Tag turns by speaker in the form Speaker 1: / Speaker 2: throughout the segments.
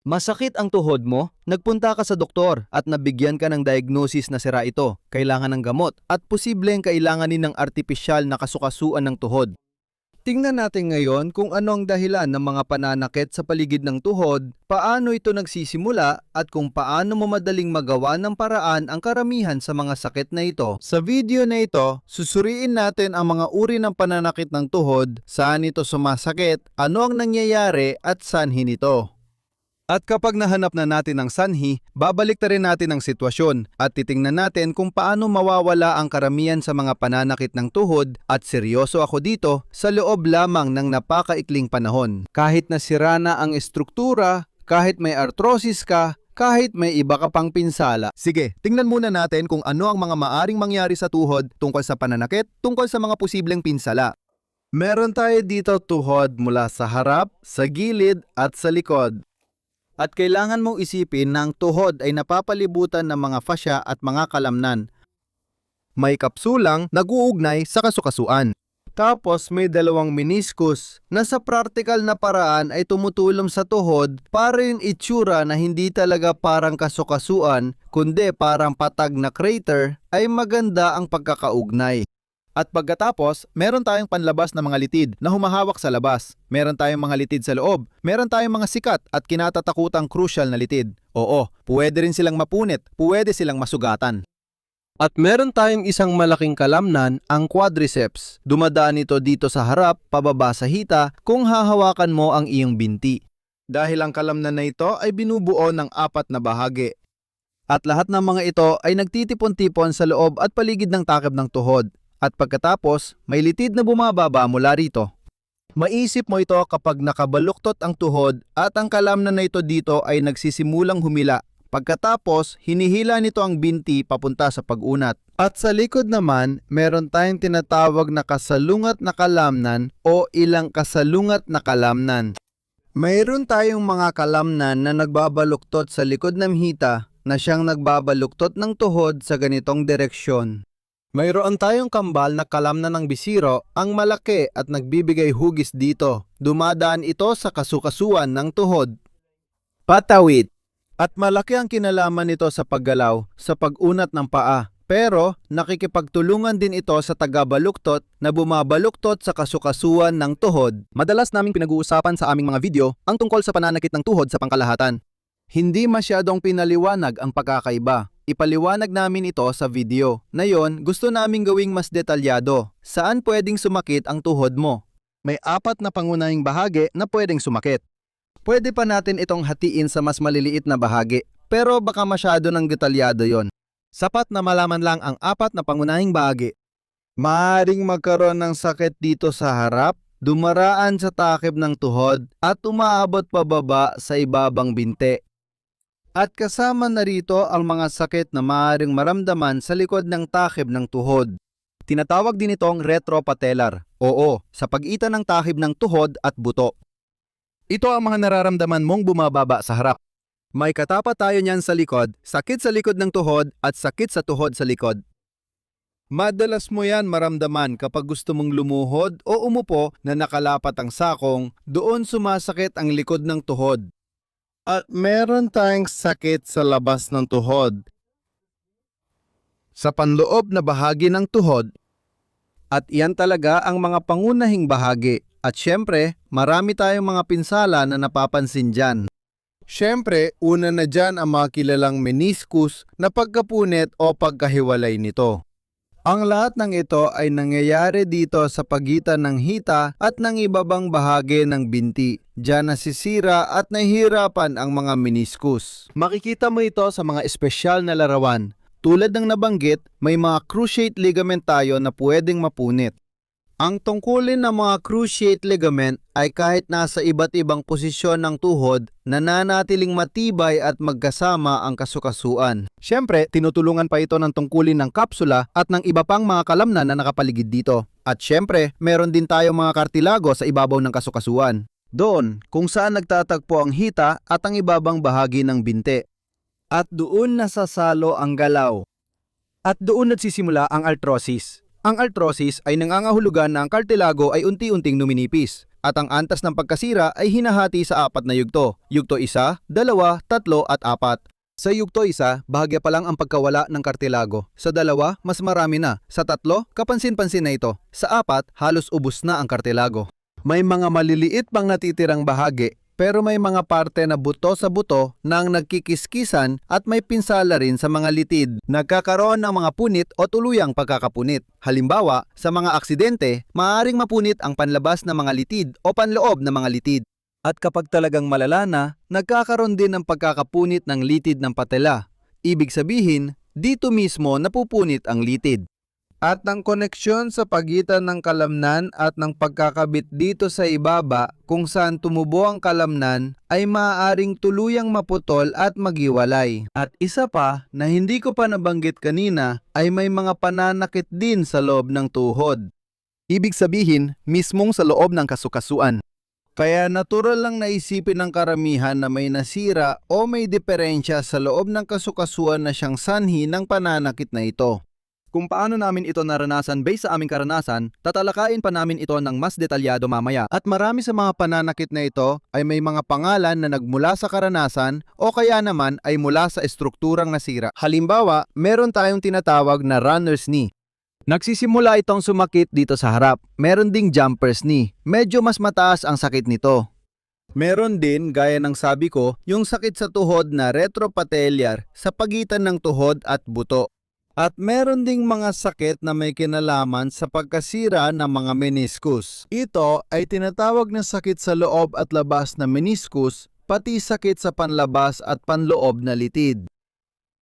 Speaker 1: Masakit ang tuhod mo? Nagpunta ka sa doktor at nabigyan ka ng diagnosis na sira ito, kailangan ng gamot, at posibleng kailanganin ng artipisyal na kasukasuan ng tuhod. Tingnan natin ngayon kung ano ang dahilan ng mga pananakit sa paligid ng tuhod, paano ito nagsisimula, at kung paano mo madaling magawa ng paraan ang karamihan sa mga sakit na ito. Sa video na ito, susuriin natin ang mga uri ng pananakit ng tuhod, saan ito sumasakit, ano ang nangyayari at sanhin ito. At kapag nahanap na natin ang sanhi, babalik na rin natin ang sitwasyon at titingnan natin kung paano mawawala ang karamihan sa mga pananakit ng tuhod, at seryoso ako dito sa loob lamang ng napakaikling panahon. Kahit nasira na ang estruktura, kahit may arthrosis ka, kahit may iba ka pang pinsala. Sige, tingnan muna natin kung ano ang mga maaring mangyari sa tuhod tungkol sa pananakit, tungkol sa mga posibleng pinsala. Meron tayo dito tuhod mula sa harap, sa gilid at sa likod. At kailangan mong isipin na ang tuhod ay napapalibutan ng mga fascia at mga kalamnan. May kapsulang nag-uugnay sa kasukasuan. Tapos may dalawang meniscus na sa practical na paraan ay tumutulong sa tuhod para yung itsura na hindi talaga parang kasukasuan, kundi parang patag na crater, ay maganda ang pagkakaugnay. At pagkatapos, meron tayong panlabas na mga litid na humahawak sa labas. Meron tayong mga litid sa loob. Meron tayong mga sikat at kinatatakutang crucial na litid. Oo, pwede rin silang mapunit, pwede silang masugatan. At meron tayong isang malaking kalamnan, ang quadriceps. Dumadaan ito dito sa harap, pababa sa hita, kung hahawakan mo ang iyong binti. Dahil ang kalamnan na ito ay binubuo ng 4 na bahagi. At lahat ng mga ito ay nagtitipon-tipon sa loob at paligid ng takip ng tuhod. At pagkatapos, may litid na bumababa mula rito. Maisip mo ito kapag nakabaluktot ang tuhod at ang kalamnan na ito dito ay nagsisimulang humila. Pagkatapos, hinihila nito ang binti papunta sa pag-unat. At sa likod naman, meron tayong tinatawag na kasalungat na kalamnan o ilang kasalungat na kalamnan. Mayroon tayong mga kalamnan na nagbabaluktot sa likod ng hita na siyang nagbabaluktot ng tuhod sa ganitong direksyon. Mayroon tayong kambal na kalamnan ng bisiro, ang malaki at nagbibigay hugis dito. Dumadaan ito sa kasukasuan ng tuhod. Patawid. At malaki ang kinalaman nito sa paggalaw, sa pag-unat ng paa. Pero nakikipagtulungan din ito sa tagabaluktot na bumabaluktot sa kasukasuan ng tuhod. Madalas naming pinag-uusapan sa aming mga video ang tungkol sa pananakit ng tuhod sa pangkalahatan. Hindi masyadong pinaliwanag ang pagkakaiba. Ipaliwanag namin ito sa video. Ngayon, gusto naming gawing mas detalyado. Saan pwedeng sumakit ang tuhod mo? May 4 na pangunahing bahagi na pwedeng sumakit. Pwede pa natin itong hatiin sa mas maliliit na bahagi, pero baka masyado ng detalyado yon. Sapat na malaman lang ang 4 na pangunahing bahagi. Maaaring magkaroon ng sakit dito sa harap, dumaraan sa takip ng tuhod, at umaabot pababa sa ibabang binti. At kasama na rito ang mga sakit na maaaring maramdaman sa likod ng takip ng tuhod. Tinatawag din itong retropatellar, oo, sa pagitan ng takip ng tuhod at buto. Ito ang mga nararamdaman mong bumababa sa harap. May katapat tayo niyan sa likod, sakit sa likod ng tuhod at sakit sa tuhod sa likod. Madalas mo yan maramdaman kapag gusto mong lumuhod o umupo na nakalapat ang sakong, doon sumasakit ang likod ng tuhod. At meron tayong sakit sa labas ng tuhod, sa panloob na bahagi ng tuhod. At iyan talaga ang mga pangunahing bahagi. At syempre, marami tayong mga pinsala na napapansin dyan. Syempre, una na dyan ang mga kilalang meniscus na pagkapunit o pagkahiwalay nito. Ang lahat ng ito ay nangyayari dito sa pagitan ng hita at ng ibabang bahagi ng binti. Diyan nasisira at nahihirapan ang mga meniscus. Makikita mo ito sa mga espesyal na larawan. Tulad ng nabanggit, may mga cruciate ligament tayo na pwedeng mapunit. Ang tungkulin ng mga cruciate ligament ay kahit nasa iba't ibang posisyon ng tuhod, nananatiling matibay at magkasama ang kasukasuan. Siyempre, tinutulungan pa ito ng tungkulin ng kapsula at ng iba pang mga kalamnan na nakapaligid dito. At siyempre, meron din tayong mga kartilago sa ibabaw ng kasukasuan. Doon, kung saan nagtatagpo ang hita at ang ibabang bahagi ng binti. At doon nasasalo ang galaw. At doon nagsisimula ang arthrosis. Ang arthrosis ay nangangahulugan na ang kartilago ay unti-unting numinipis. At ang antas ng pagkasira ay hinahati sa 4 na yugto. Yugto 1, 2, 3 at 4. Sa yugto 1, bahagya pa lang ang pagkawala ng kartilago. Sa 2, mas marami na. Sa 3, kapansin-pansin na ito. Sa 4, halos ubos na ang kartilago. May mga maliliit pang natitirang bahagi, pero may mga parte na buto sa buto na ang nagkikiskisan at may pinsala rin sa mga litid. Nagkakaroon ng mga punit o tuluyang pagkakapunit. Halimbawa, sa mga aksidente, maaaring mapunit ang panlabas na mga litid o panloob na mga litid. At kapag talagang malala na, nagkakaroon din ng pagkakapunit ng litid ng patela. Ibig sabihin, dito mismo napupunit ang litid. At ang koneksyon sa pagitan ng kalamnan at ng pagkakabit dito sa ibaba kung saan tumubo ang kalamnan ay maaaring tuluyang maputol at maghiwalay. At isa pa na hindi ko pa nabanggit kanina ay may mga pananakit din sa loob ng tuhod. Ibig sabihin, mismong sa loob ng kasukasuan. Kaya natural lang naisipin ng karamihan na may nasira o may diferensya sa loob ng kasukasuan na siyang sanhi ng pananakit na ito. Kung paano namin ito naranasan based sa aming karanasan, tatalakayin pa namin ito ng mas detalyado mamaya. At marami sa mga pananakit na ito ay may mga pangalan na nagmula sa karanasan o kaya naman ay mula sa estrukturang nasira. Halimbawa, meron tayong tinatawag na runner's knee. Nagsisimula itong sumakit dito sa harap. Meron ding jumper's knee. Medyo mas mataas ang sakit nito. Meron din, gaya ng sabi ko, yung sakit sa tuhod na retropatellar sa pagitan ng tuhod at buto. At meron ding mga sakit na may kinalaman sa pagkasira ng mga meniscus. Ito ay tinatawag na sakit sa loob at labas na meniscus, pati sakit sa panlabas at panloob na litid.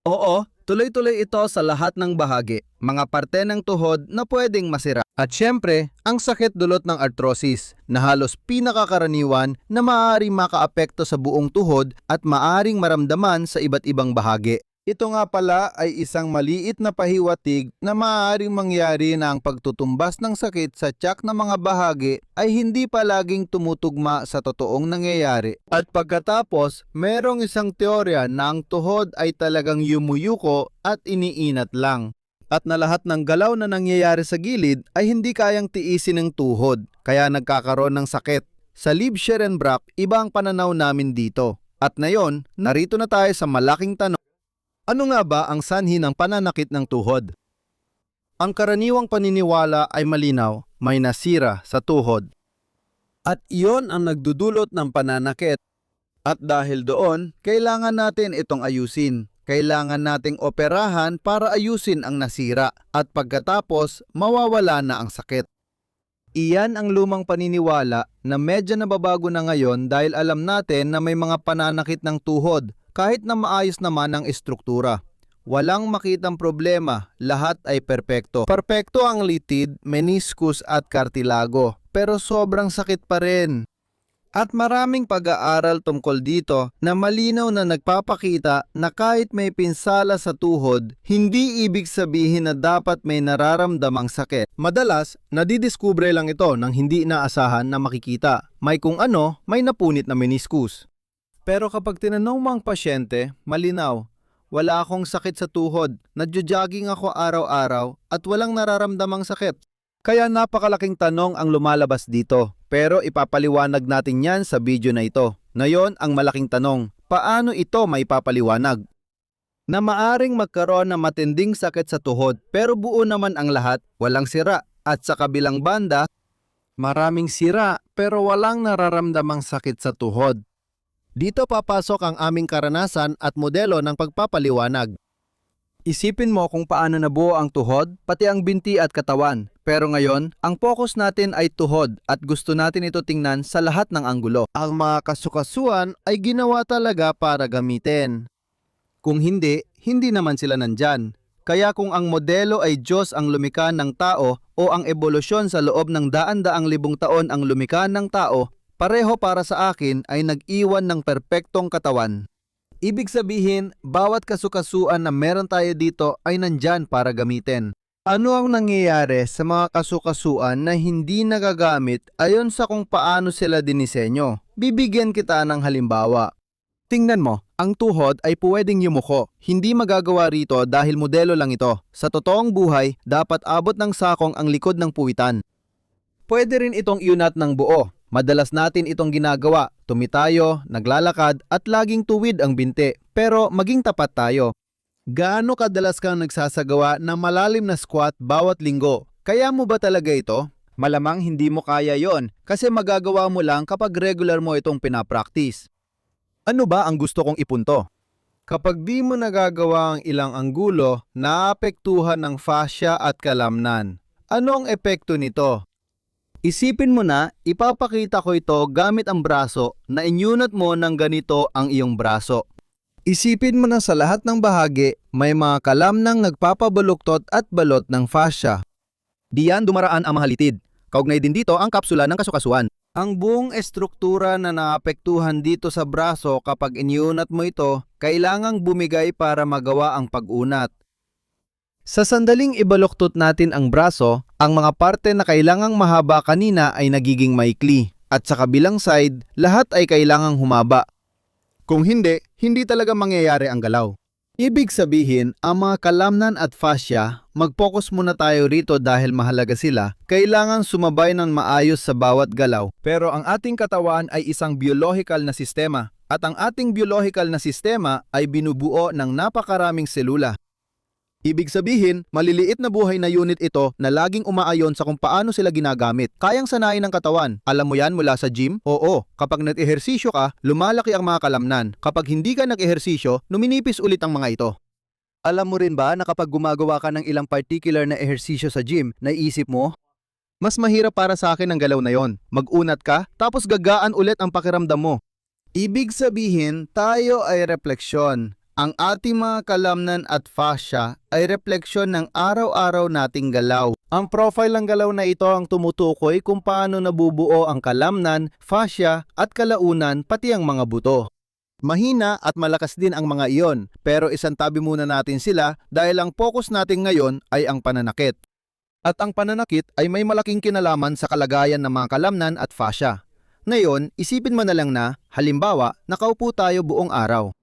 Speaker 1: Oo, tuloy-tuloy ito sa lahat ng bahagi, mga parte ng tuhod na pwedeng masira. At syempre, ang sakit dulot ng arthrosis na halos pinakakaraniwan na maaaring makaapekto sa buong tuhod at maaaring maramdaman sa iba't ibang bahagi. Ito nga pala ay isang maliit na pahiwatig na maaaring mangyari na ang pagtutumbas ng sakit sa tiyak na mga bahagi ay hindi palaging tumutugma sa totoong nangyayari. At pagkatapos, merong isang teorya na ang tuhod ay talagang yumuyuko at iniinat lang. At na lahat ng galaw na nangyayari sa gilid ay hindi kayang tiisin ng tuhod, kaya nagkakaroon ng sakit. Sa Liebscher-Brock, iba ang pananaw namin dito. At ngayon, narito na tayo sa malaking tanong. Ano nga ba ang sanhi ng pananakit ng tuhod? Ang karaniwang paniniwala ay malinaw, may nasira sa tuhod. At iyon ang nagdudulot ng pananakit. At dahil doon, kailangan natin itong ayusin. Kailangan nating operahan para ayusin ang nasira at pagkatapos mawawala na ang sakit. Iyan ang lumang paniniwala na medyo nababago na ngayon dahil alam natin na may mga pananakit ng tuhod kahit na maayos naman ang estruktura. Walang makitang problema, lahat ay perpekto. Perpekto ang litid, meniscus at kartilago, pero sobrang sakit pa rin. At maraming pag-aaral tungkol dito na malinaw na nagpapakita na kahit may pinsala sa tuhod, hindi ibig sabihin na dapat may nararamdamang sakit. Madalas, nadidiskubre lang ito ng hindi inaasahan na makikita. May kung ano, may napunit na meniscus. Pero kapag tinanong mo ang pasyente, malinaw, wala akong sakit sa tuhod, nadjo-jogging ako araw-araw at walang nararamdamang sakit. Kaya napakalaking tanong ang lumalabas dito, pero ipapaliwanag natin yan sa video na ito. Ngayon ang malaking tanong, paano ito may papaliwanag? Na maaring magkaroon ng matinding sakit sa tuhod pero buo naman ang lahat, walang sira. At sa kabilang banda, maraming sira pero walang nararamdamang sakit sa tuhod. Dito papasok ang aming karanasan at modelo ng pagpapaliwanag. Isipin mo kung paano nabuo ang tuhod, pati ang binti at katawan. Pero ngayon, ang focus natin ay tuhod at gusto natin ito tingnan sa lahat ng anggulo. Ang mga kasukasuan ay ginawa talaga para gamitin. Kung hindi, hindi naman sila nandyan. Kaya kung ang modelo ay Diyos ang lumikha ng tao o ang ebolusyon sa loob ng daan-daang libong taon ang lumikha ng tao, pareho para sa akin ay nag-iwan ng perpektong katawan. Ibig sabihin, bawat kasukasuan na meron tayo dito ay nandyan para gamitin. Ano ang nangyayari sa mga kasukasuan na hindi nagagamit ayon sa kung paano sila dinisenyo? Bibigyan kita ng halimbawa. Tingnan mo, ang tuhod ay pwedeng yumuko. Hindi magagawa rito dahil modelo lang ito. Sa totoong buhay, dapat abot ng sakong ang likod ng puwitan. Pwede rin itong iunat ng buo. Madalas natin itong ginagawa, tumitayo, naglalakad at laging tuwid ang binti. Pero maging tapat tayo. Gaano kadalas kang nagsasagawa ng malalim na squat bawat linggo? Kaya mo ba talaga ito? Malamang hindi mo kaya yon kasi magagawa mo lang kapag regular mo itong pinapractice. Ano ba ang gusto kong ipunto? Kapag di mo nagagawa ang ilang anggulo, naapektuhan ng fascia at kalamnan. Ano ang epekto nito? Isipin mo na, ipapakita ko ito gamit ang braso na inyunat mo ng ganito ang iyong braso. Isipin mo na sa lahat ng bahagi, may mga kalamnang nagpapabaluktot at balot ng fascia. Diyan dumaraan ang mga litid. Kaugnay din dito ang kapsula ng kasukasuan. Ang buong estruktura na naapektuhan dito sa braso kapag iniunat mo ito, kailangang bumigay para magawa ang pag-unat. Sa sandaling ibaluktot natin ang braso, ang mga parte na kailangang mahaba kanina ay nagiging maikli, at sa kabilang side, lahat ay kailangang humaba. Kung hindi, hindi talaga mangyayari ang galaw. Ibig sabihin, ang mga kalamnan at fascia, mag-focus muna tayo rito dahil mahalaga sila, kailangan sumabay ng maayos sa bawat galaw. Pero ang ating katawan ay isang biological na sistema, at ang ating biological na sistema ay binubuo ng napakaraming selula. Ibig sabihin, maliliit na buhay na unit ito na laging umaayon sa kung paano sila ginagamit. Kayang sanayin ng katawan. Alam mo yan mula sa gym? Oo, kapag nag-ehersisyo ka, lumalaki ang mga kalamnan. Kapag hindi ka nag-ehersisyo, numinipis ulit ang mga ito. Alam mo rin ba na kapag gumagawa ka ng ilang particular na ehersisyo sa gym, naiisip mo, mas mahirap para sa akin ang galaw na yon. Mag-unat ka, tapos gagaan ulit ang pakiramdam mo. Ibig sabihin, tayo ay refleksyon. Ang ating mga kalamnan at fascia ay refleksyon ng araw-araw nating galaw. Ang profile ng galaw na ito ang tumutukoy kung paano nabubuo ang kalamnan, fascia at kalaunan pati ang mga buto. Mahina at malakas din ang mga iyon, pero isantabi muna natin sila dahil ang focus natin ngayon ay ang pananakit. At ang pananakit ay may malaking kinalaman sa kalagayan ng mga kalamnan at fascia. Ngayon, isipin mo na lang na, halimbawa, nakaupo tayo buong araw.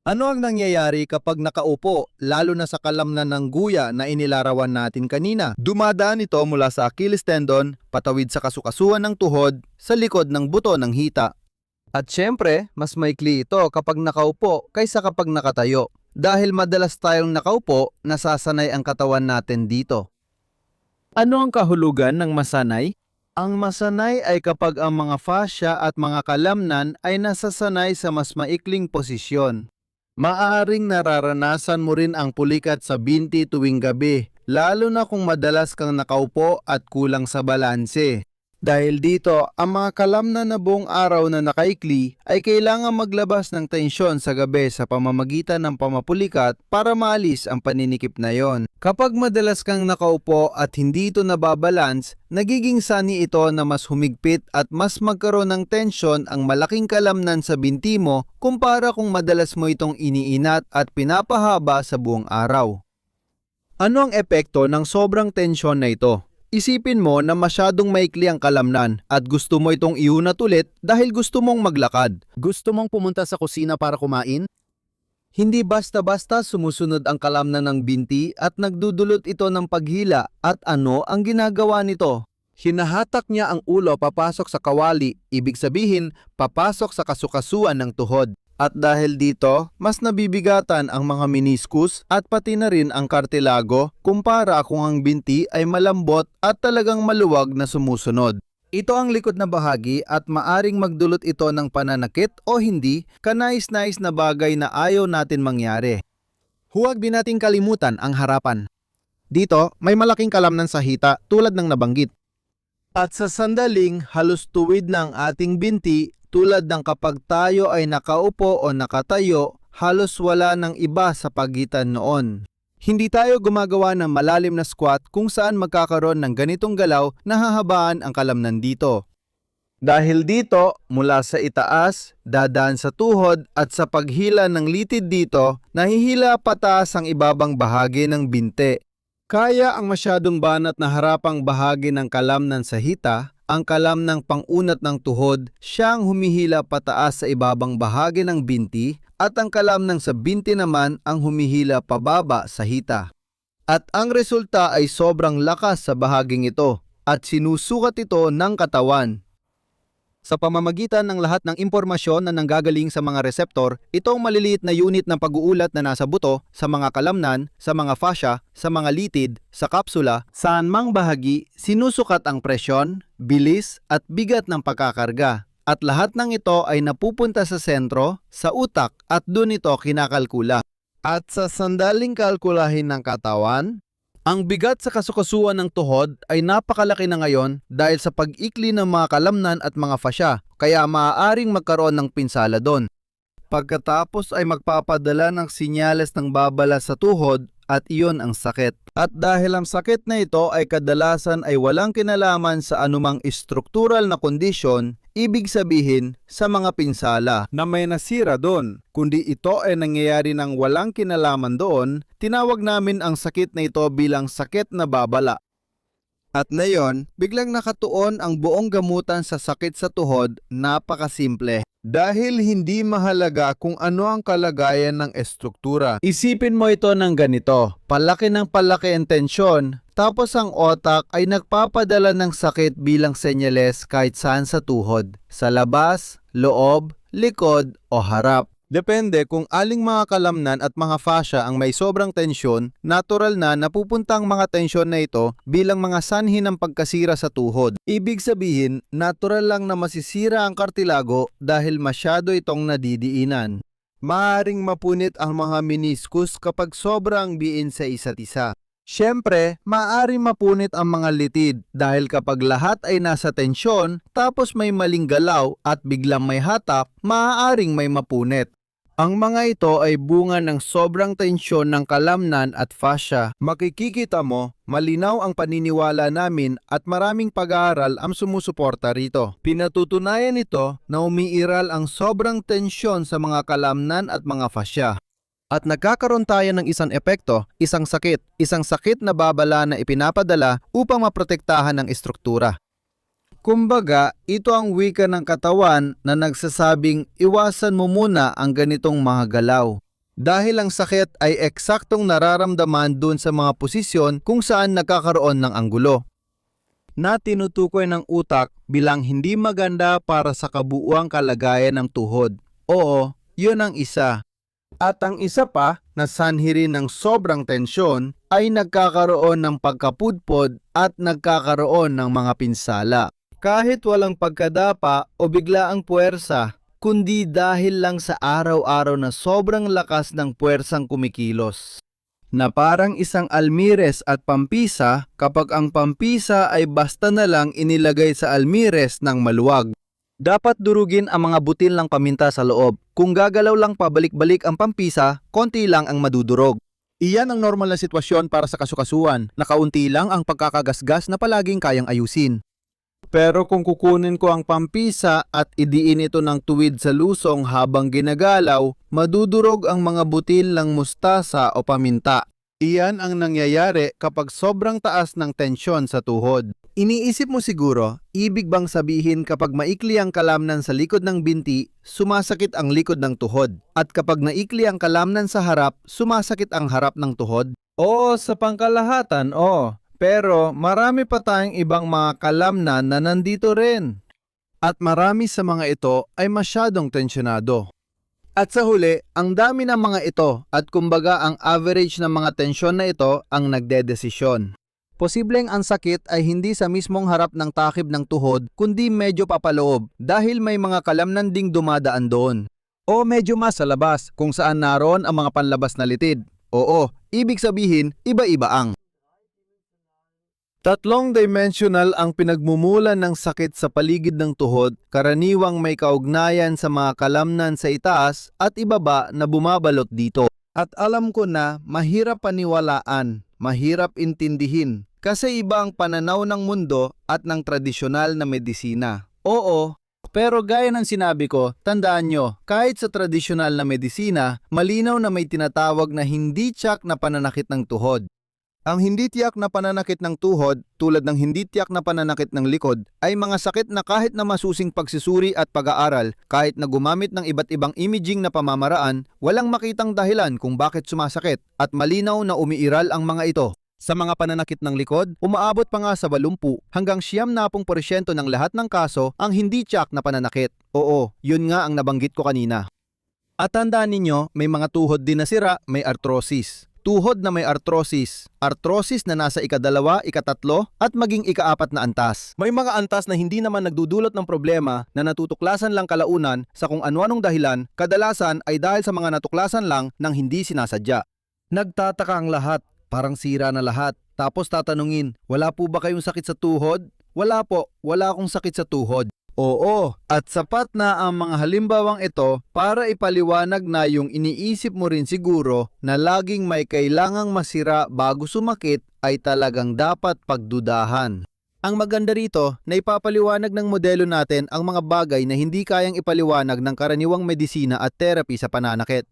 Speaker 1: Ano ang nangyayari kapag nakaupo, lalo na sa kalamnan ng guya na inilarawan natin kanina? Dumadaan ito mula sa Achilles tendon, patawid sa kasukasuan ng tuhod, sa likod ng buto ng hita. At syempre, mas maikli ito kapag nakaupo kaysa kapag nakatayo. Dahil madalas tayong nakaupo, nasasanay ang katawan natin dito. Ano ang kahulugan ng masanay? Ang masanay ay kapag ang mga fascia at mga kalamnan ay nasasanay sa mas maikling posisyon. Maaaring nararanasan mo rin ang pulikat sa binti tuwing gabi, lalo na kung madalas kang nakaupo at kulang sa balanse. Dahil dito, ang mga kalamnan na buong araw na nakaikli ay kailangan maglabas ng tensyon sa gabi sa pamamagitan ng pamapulikat para maalis ang paninikip na yon. Kapag madalas kang nakaupo at hindi ito nababalance, nagiging sani ito na mas humigpit at mas magkaroon ng tensyon ang malaking kalamnan sa binti mo kumpara kung madalas mo itong iniinat at pinapahaba sa buong araw. Ano ang epekto ng sobrang tensyon na ito? Isipin mo na masyadong maikli ang kalamnan at gusto mo itong iunat ulit dahil gusto mong maglakad. Gusto mong pumunta sa kusina para kumain? Hindi basta-basta sumusunod ang kalamnan ng binti at nagdudulot ito ng paghila. At ano ang ginagawa nito? Hinahatak niya ang ulo papasok sa kawali, ibig sabihin papasok sa kasukasuan ng tuhod. At dahil dito, mas nabibigatan ang mga meniscus at pati na rin ang kartilago kumpara kung ang binti ay malambot at talagang maluwag na sumusunod. Ito ang likod na bahagi at maaring magdulot ito ng pananakit o hindi, kanais-nais na bagay na ayaw natin mangyari. Huwag din nating kalimutan ang harapan. Dito, may malaking kalamnan sa hita tulad ng nabanggit. At sa sandaling halos tuwid na ang ating binti, tulad ng kapag tayo ay nakaupo o nakatayo, halos wala ng iba sa pagitan noon. Hindi tayo gumagawa ng malalim na squat kung saan magkakaroon ng ganitong galaw na hahabaan ang kalamnan dito. Dahil dito, mula sa itaas, dadaan sa tuhod at sa paghila ng litid dito, nahihila pataas ang ibabang bahagi ng binte. Kaya ang masyadong banat na harapang bahagi ng kalamnan sa hita, ang kalamnang pangunat ng tuhod, siyang humihila pataas sa ibabang bahagi ng binti at ang kalamnang sa binti naman ang humihila pababa sa hita. At ang resulta ay sobrang lakas sa bahaging ito at sinusukat ito ng katawan. Sa pamamagitan ng lahat ng impormasyon na nanggagaling sa mga reseptor, itong maliliit na unit ng pag-uulat na nasa buto, sa mga kalamnan, sa mga fascia, sa mga litid, sa kapsula, saan mang bahagi, sinusukat ang presyon, bilis at bigat ng pagkakarga. At lahat ng ito ay napupunta sa sentro, sa utak at doon ito kinakalkula. At sa sandaling kalkulahin ng katawan, ang bigat sa kasukasuan ng tuhod ay napakalaki na ngayon dahil sa pag-ikli ng mga kalamnan at mga fascia, kaya maaaring magkaroon ng pinsala doon. Pagkatapos ay magpapadala ng sinyales ng babala sa tuhod at iyon ang sakit. At dahil ang sakit na ito ay kadalasan ay walang kinalaman sa anumang struktural na kondisyon, ibig sabihin sa mga pinsala na may nasira doon, kundi ito ay nangyayari ng walang kinalaman doon, tinawag namin ang sakit na ito bilang sakit na babala. At ngayon, biglang nakatuon ang buong gamutan sa sakit sa tuhod, napakasimple. Dahil hindi mahalaga kung ano ang kalagayan ng estruktura. Isipin mo ito ng ganito, palaki ng palaki ang tensyon, tapos ang otak ay nagpapadala ng sakit bilang senyales kahit saan sa tuhod, sa labas, loob, likod o harap. Depende kung aling mga kalamnan at mga fascia ang may sobrang tensyon, natural na napupunta ang mga tensyon na ito bilang mga sanhi ng pagkasira sa tuhod. Ibig sabihin, natural lang na masisira ang kartilago dahil masyado itong nadidiinan. Maaring mapunit ang mga meniscus kapag sobrang biin sa isa't isa. Siyempre, maaaring mapunit ang mga litid dahil kapag lahat ay nasa tensyon tapos may maling galaw at biglang may hatap, maaaring may mapunit. Ang mga ito ay bunga ng sobrang tensyon ng kalamnan at fascia. Makikikita mo, malinaw ang paniniwala namin at maraming pag-aaral ang sumusuporta rito. Pinatutunayan ito na umiiral ang sobrang tensyon sa mga kalamnan at mga fascia. At nagkakaroon tayo ng isang epekto, isang sakit na babala na ipinapadala upang maprotektahan ang estruktura. Kumbaga, ito ang wika ng katawan na nagsasabing iwasan mo muna ang ganitong mga galaw. Dahil ang sakit ay eksaktong nararamdaman dun sa mga posisyon kung saan nagkakaroon ng anggulo, na tinutukoy ng utak bilang hindi maganda para sa kabuuang kalagayan ng tuhod. Oo, yun ang isa. At ang isa pa na sanhi rin ng sobrang tensyon ay nagkakaroon ng pagkapudpod at nagkakaroon ng mga pinsala. Kahit walang pagkadapa o biglaang puwersa, kundi dahil lang sa araw-araw na sobrang lakas ng puwersang kumikilos. Na parang isang almires at pampisa kapag ang pampisa ay basta na lang inilagay sa almires ng maluwag. Dapat durugin ang mga butil ng paminta sa loob. Kung gagalaw lang pabalik-balik ang pampisa, konti lang ang madudurog. Iyan ang normal na sitwasyon para sa kasukasuan, na kaunti lang ang pagkakagasgas na palaging kayang ayusin. Pero kung kukunin ko ang pampisa at idiin ito ng tuwid sa lusong habang ginagalaw, madudurog ang mga butil ng mustasa o paminta. Iyan ang nangyayari kapag sobrang taas ng tensyon sa tuhod. Iniisip mo siguro, ibig bang sabihin kapag maikli ang kalamnan sa likod ng binti, sumasakit ang likod ng tuhod? At kapag naikli ang kalamnan sa harap, sumasakit ang harap ng tuhod? Oo, sa pangkalahatan, oo. Pero marami pa tayong ibang mga kalamnan na nandito rin. At marami sa mga ito ay masyadong tensyonado. At sa huli, ang dami ng mga ito at kumbaga ang average ng mga tensyon na ito ang nagdedesisyon. Posibleng ang sakit ay hindi sa mismong harap ng takib ng tuhod kundi medyo papaloob dahil may mga kalamnan ding dumadaan doon. O medyo mas sa labas kung saan naroon ang mga panlabas na litid. Oo, ibig sabihin iba-iba ang. Tatlong dimensional ang pinagmumulan ng sakit sa paligid ng tuhod, karaniwang may kaugnayan sa mga kalamnan sa itaas at ibaba na bumabalot dito. At alam ko na mahirap paniwalaan, mahirap intindihin, kasi iba ang pananaw ng mundo at ng tradisyonal na medisina. Oo, pero gaya ng sinabi ko, tandaan nyo, kahit sa tradisyonal na medisina, malinaw na may tinatawag na hindi tiyak na pananakit ng tuhod. Ang hindi tiyak na pananakit ng tuhod, tulad ng hindi tiyak na pananakit ng likod, ay mga sakit na kahit na masusing pagsusuri at pag-aaral, kahit na gumamit ng iba't ibang imaging na pamamaraan, walang makitang dahilan kung bakit sumasakit at malinaw na umiiral ang mga ito. Sa mga pananakit ng likod, umaabot pa nga sa 80 hanggang 70% ng lahat ng kaso ang hindi tiyak na pananakit. Oo, yun nga ang nabanggit ko kanina. At tandaan ninyo, may mga tuhod din na sira, may arthrosis. Tuhod na may arthrosis, arthrosis na nasa ika-2, ika-3 at maging ika-4 na antas. May mga antas na hindi naman nagdudulot ng problema na natutuklasan lang kalaunan sa kung ano-anong dahilan, kadalasan ay dahil sa mga natuklasan lang ng hindi sinasadya. Nagtataka ang lahat, parang sira na lahat. Tapos tatanungin, wala po ba kayong sakit sa tuhod? Wala po, wala akong sakit sa tuhod. Oo, at sapat na ang mga halimbawang ito para ipaliwanag na yung iniisip mo rin siguro na laging may kailangang masira bago sumakit ay talagang dapat pagdudahan. Ang maganda rito na ipapaliwanag ng modelo natin ang mga bagay na hindi kayang ipaliwanag ng karaniwang medisina at therapy sa pananakit.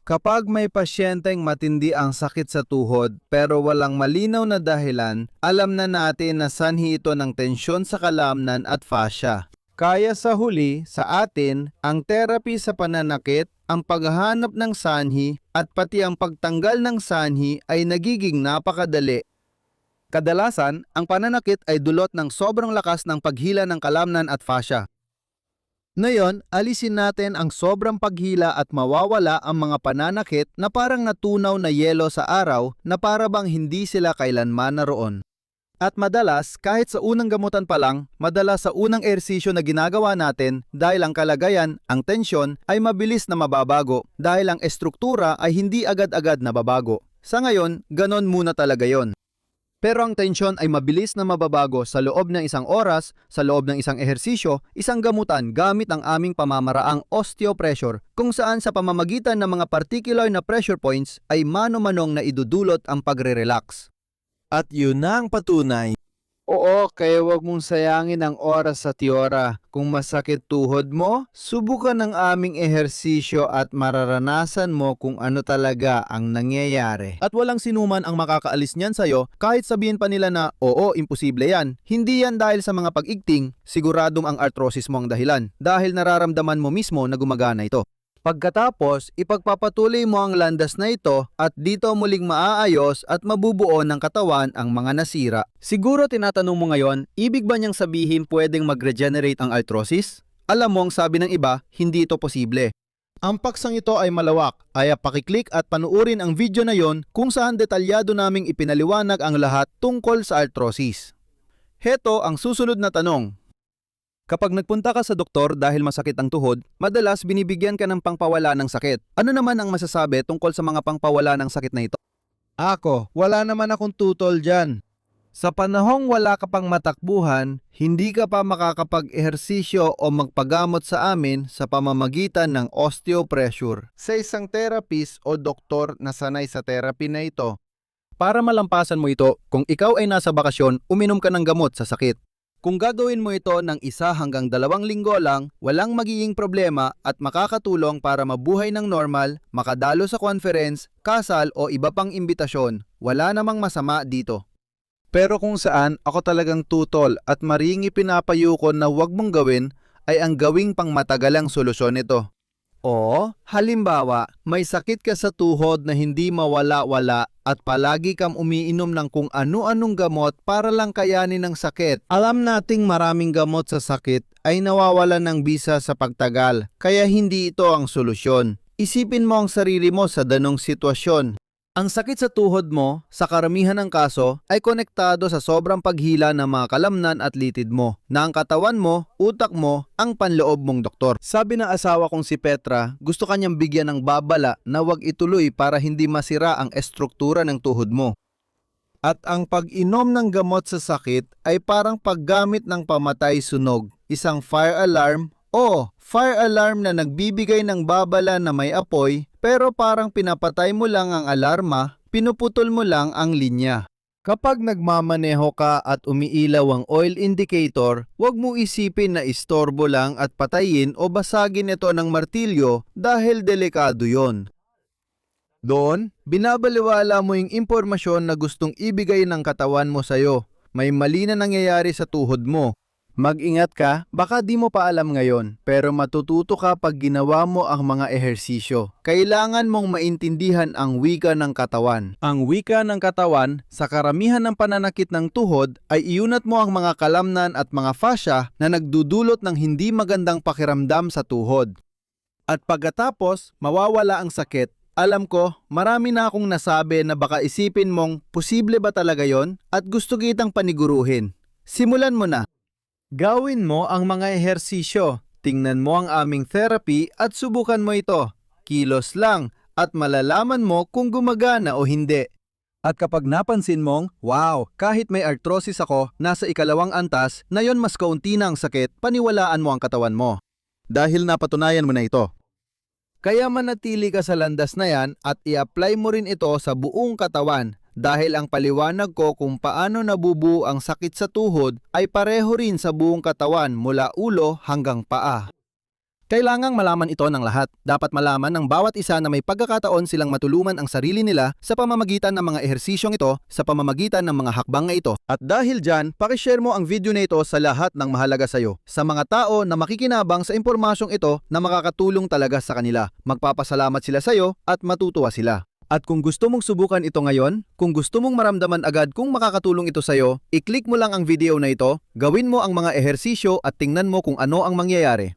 Speaker 1: Kapag may pasyenteng matindi ang sakit sa tuhod pero walang malinaw na dahilan, alam na natin na sanhi ito ng tensyon sa kalamnan at fascia. Kaya sa huli, sa atin, ang therapy sa pananakit, ang paghahanap ng sanhi at pati ang pagtanggal ng sanhi ay nagiging napakadali. Kadalasan, ang pananakit ay dulot ng sobrang lakas ng paghila ng kalamnan at fascia. Ngayon, alisin natin ang sobrang paghila at mawawala ang mga pananakit na parang natunaw na yelo sa araw na para bang hindi sila kailanman naroon. At madalas, kahit sa unang gamutan pa lang, madalas sa unang ehersisyo na ginagawa natin dahil ang kalagayan, ang tensyon ay mabilis na mababago dahil ang estruktura ay hindi agad-agad nababago. Sa ngayon, ganon muna talaga yon. Pero ang tensyon ay mabilis na mababago sa loob ng isang oras, sa loob ng isang ehersisyo, isang gamutan gamit ang aming pamamaraang osteopressure kung saan sa pamamagitan ng mga particular na pressure points ay mano-manong na idudulot ang pagre-relax. At yun na ang patunay. Oo, kaya wag mong sayangin ang oras sa tiora. Kung masakit tuhod mo, subukan ng aming ehersisyo at mararanasan mo kung ano talaga ang nangyayari. At walang sinuman ang makakaalis niyan sa'yo kahit sabihin pa nila na, oo, imposible yan. Hindi yan dahil sa mga pag-igting, siguradong ang arthrosis mo ang dahilan dahil nararamdaman mo mismo na gumagana ito. Pagkatapos, ipagpapatuloy mo ang landas na ito at dito muling maaayos at mabubuo ng katawan ang mga nasira. Siguro tinatanong mo ngayon, ibig ba niyang sabihin pwedeng mag-regenerate ang arthrosis? Alam mo ang sabi ng iba, hindi ito posible. Ang paksang ito ay malawak, kaya pakiclick at panuurin ang video na yon kung saan detalyado naming ipinaliwanag ang lahat tungkol sa arthrosis. Heto ang susunod na tanong. Kapag nagpunta ka sa doktor dahil masakit ang tuhod, madalas binibigyan ka ng pangpawala ng sakit. Ano naman ang masasabi tungkol sa mga pangpawala ng sakit na ito? Ako, wala naman akong tutol dyan. Sa panahong wala ka pang matakbuhan, hindi ka pa makakapag-ehersisyo o magpagamot sa amin sa pamamagitan ng osteopressure sa isang therapist o doktor na sanay sa therapy na ito. Para malampasan mo ito, kung ikaw ay nasa bakasyon, uminom ka ng gamot sa sakit. Kung gagawin mo ito ng 1 hanggang 2 linggo lang, walang magiging problema at makakatulong para mabuhay ng normal, makadalo sa conference, kasal o iba pang imbitasyon. Wala namang masama dito. Pero kung saan ako talagang tutol at maringi pinapayo ko na huwag mong gawin ay ang gawing pangmatagalang solusyon nito. O, halimbawa, may sakit ka sa tuhod na hindi mawala-wala at palagi kang umiinom ng kung ano-anong gamot para lang kayanin ang sakit. Alam nating maraming gamot sa sakit ay nawawalan ng bisa sa pagtagal, kaya hindi ito ang solusyon. Isipin mo ang sarili mo sa ganong sitwasyon. Ang sakit sa tuhod mo, sa karamihan ng kaso, ay konektado sa sobrang paghila ng mga kalamnan at litid mo, na ang katawan mo, utak mo, ang panloob mong doktor. Sabi ng asawa kong si Petra, gusto kanyang bigyan ng babala na wag ituloy para hindi masira ang estruktura ng tuhod mo. At ang pag-inom ng gamot sa sakit ay parang paggamit ng pamatay sunog, isang fire alarm o fire alarm na nagbibigay ng babala na may apoy pero parang pinapatay mo lang ang alarma, pinuputol mo lang ang linya. Kapag nagmamaneho ka at umiilaw ang oil indicator, huwag mo isipin na istorbo lang at patayin o basagin ito ng martilyo dahil delikado yon. Doon, binabaliwala mo yung impormasyon na gustong ibigay ng katawan mo sa'yo. May mali na nangyayari sa tuhod mo. Mag-ingat ka, baka di mo pa alam ngayon, pero matututo ka pag ginawa mo ang mga ehersisyo. Kailangan mong maintindihan ang wika ng katawan. Ang wika ng katawan, sa karamihan ng pananakit ng tuhod, ay iunat mo ang mga kalamnan at mga fascia na nagdudulot ng hindi magandang pakiramdam sa tuhod. At pagkatapos, mawawala ang sakit. Alam ko, marami na akong nasabi na baka isipin mong, posible ba talaga yon? At gusto kitang paniguruhin. Simulan mo na. Gawin mo ang mga ehersisyo. Tingnan mo ang aming therapy at subukan mo ito. Kilos lang at malalaman mo kung gumagana o hindi. At kapag napansin mong, wow, kahit may arthrosis ako, nasa ikalawang antas, na yon mas kaunti na ang sakit, paniwalaan mo ang katawan mo. Dahil napatunayan mo na ito. Kaya manatili ka sa landas na yan at i-apply mo rin ito sa buong katawan. Dahil ang paliwanag ko kung paano nabubuo ang sakit sa tuhod ay pareho rin sa buong katawan mula ulo hanggang paa. Kailangang malaman ito ng lahat. Dapat malaman ng bawat isa na may pagkakataon silang matulungan ang sarili nila sa pamamagitan ng mga ehersisyong ito, sa pamamagitan ng mga hakbang na ito. At dahil dyan, pakishare mo ang video na ito sa lahat ng mahalaga sa iyo. Sa mga tao na makikinabang sa impormasyong ito na makakatulong talaga sa kanila. Magpapasalamat sila sa iyo at matutuwa sila. At kung gusto mong subukan ito ngayon, kung gusto mong maramdaman agad kung makakatulong ito sa'yo, i-click mo lang ang video na ito, gawin mo ang mga ehersisyo at tingnan mo kung ano ang mangyayari.